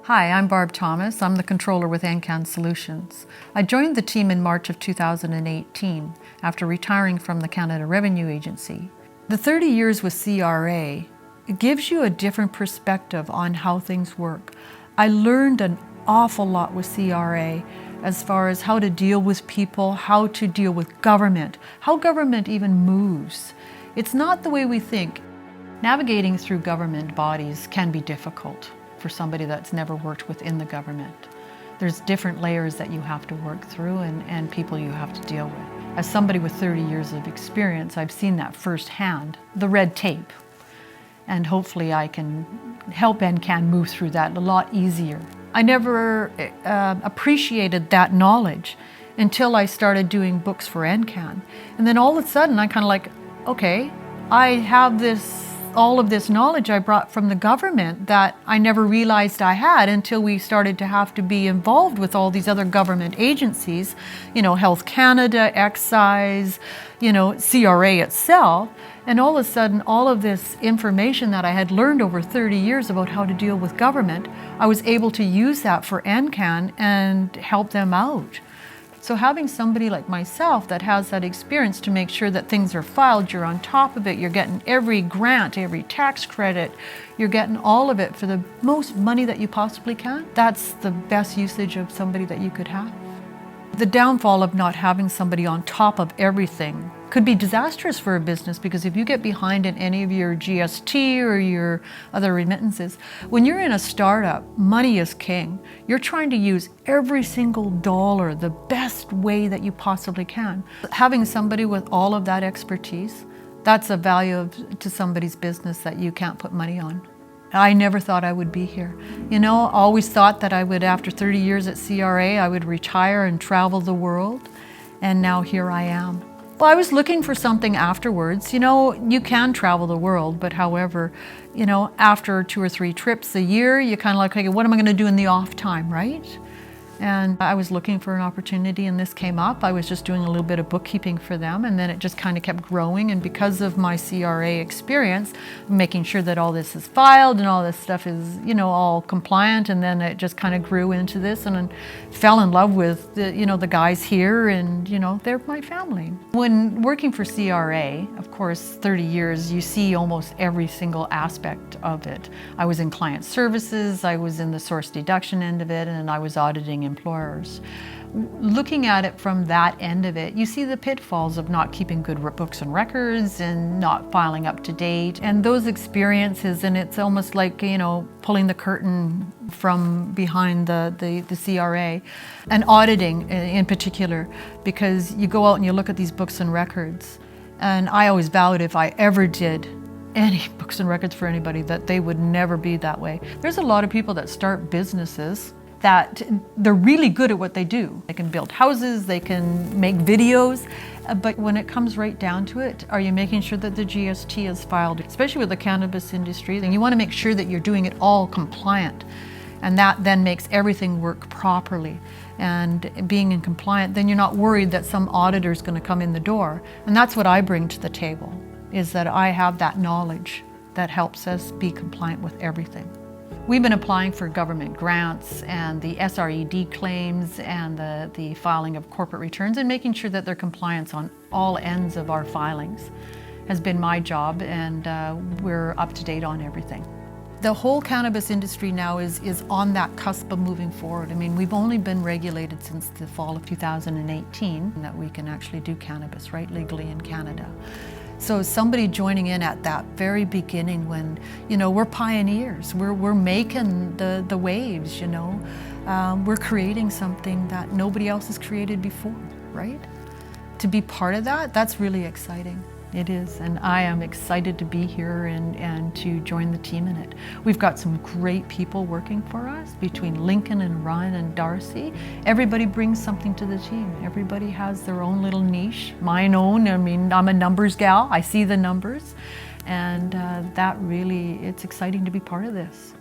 Hi, I'm Barb Thomas. I'm the controller with EnCann Solutions. I joined the team in March of 2018 after retiring from the Canada Revenue Agency. The 30 years with CRA, it gives you a different perspective on how things work. I learned an awful lot with CRA as far as how to deal with people, how to deal with government, how government even moves. It's not the way we think. Navigating through government bodies can be difficult for somebody that's never worked within the government. There's different layers that you have to work through and people you have to deal with. As somebody with 30 years of experience, I've seen that firsthand, the red tape. And hopefully I can help EnCann move through that a lot easier. I never appreciated that knowledge until I started doing books for EnCann. And then all of a sudden I kind of like, okay, I have all of this knowledge I brought from the government that I never realized I had until we started to have to be involved with all these other government agencies, Health Canada, Excise, CRA itself. And all of a sudden, all of this information that I had learned over 30 years about how to deal with government, I was able to use that for EnCann and help them out. So having somebody like myself that has that experience to make sure that things are filed, you're on top of it, you're getting every grant, every tax credit, you're getting all of it for the most money that you possibly can, that's the best usage of somebody that you could have. The downfall of not having somebody on top of everything could be disastrous for a business, because if you get behind in any of your GST or your other remittances, when you're in a startup, money is king. You're trying to use every single dollar the best way that you possibly can. Having somebody with all of that expertise, that's a value to somebody's business that you can't put money on. I never thought I would be here. Always thought that I would, after 30 years at CRA, I would retire and travel the world, and now here I am. Well, I was looking for something afterwards. You can travel the world, but however, after 2 or 3 trips a year, you kind of like, okay, what am I going to do in the off time, right? And I was looking for an opportunity and this came up. I was just doing a little bit of bookkeeping for them, and then it just kind of kept growing. And because of my CRA experience, making sure that all this is filed and all this stuff is, all compliant, and then it just kind of grew into this, and fell in love with the guys here, and they're my family. When working for CRA, of course, 30 years, you see almost every single aspect of it. I was in client services, I was in the source deduction end of it, and I was auditing employers. Looking at it from that end of it, you see the pitfalls of not keeping good books and records and not filing up to date, and those experiences, and it's almost like pulling the curtain from behind the CRA, and auditing in particular, because you go out and you look at these books and records, and I always vowed if I ever did any books and records for anybody that they would never be that way. There's a lot of people that start businesses that they're really good at what they do. They can build houses, they can make videos, but when it comes right down to it, are you making sure that the GST is filed, especially with the cannabis industry? And you want to make sure that you're doing it all compliant, and that then makes everything work properly. And being in compliant, then you're not worried that some auditor is going to come in the door. And that's what I bring to the table, is that I have that knowledge that helps us be compliant with everything. We've been applying for government grants and the SRED claims and the filing of corporate returns, and making sure that their compliance on all ends of our filings has been my job, and we're up to date on everything. The whole cannabis industry now is on that cusp of moving forward. I mean, we've only been regulated since the fall of 2018 that we can actually do cannabis, right, legally in Canada. So somebody joining in at that very beginning, when we're pioneers, we're making the waves, we're creating something that nobody else has created before, right? To be part of that, that's really exciting. It is, and I am excited to be here and to join the team in it. We've got some great people working for us, between Lincoln and Ryan and Darcy. Everybody brings something to the team. Everybody has their own little niche, mine own. I mean, I'm a numbers gal, I see the numbers, and that really, it's exciting to be part of this.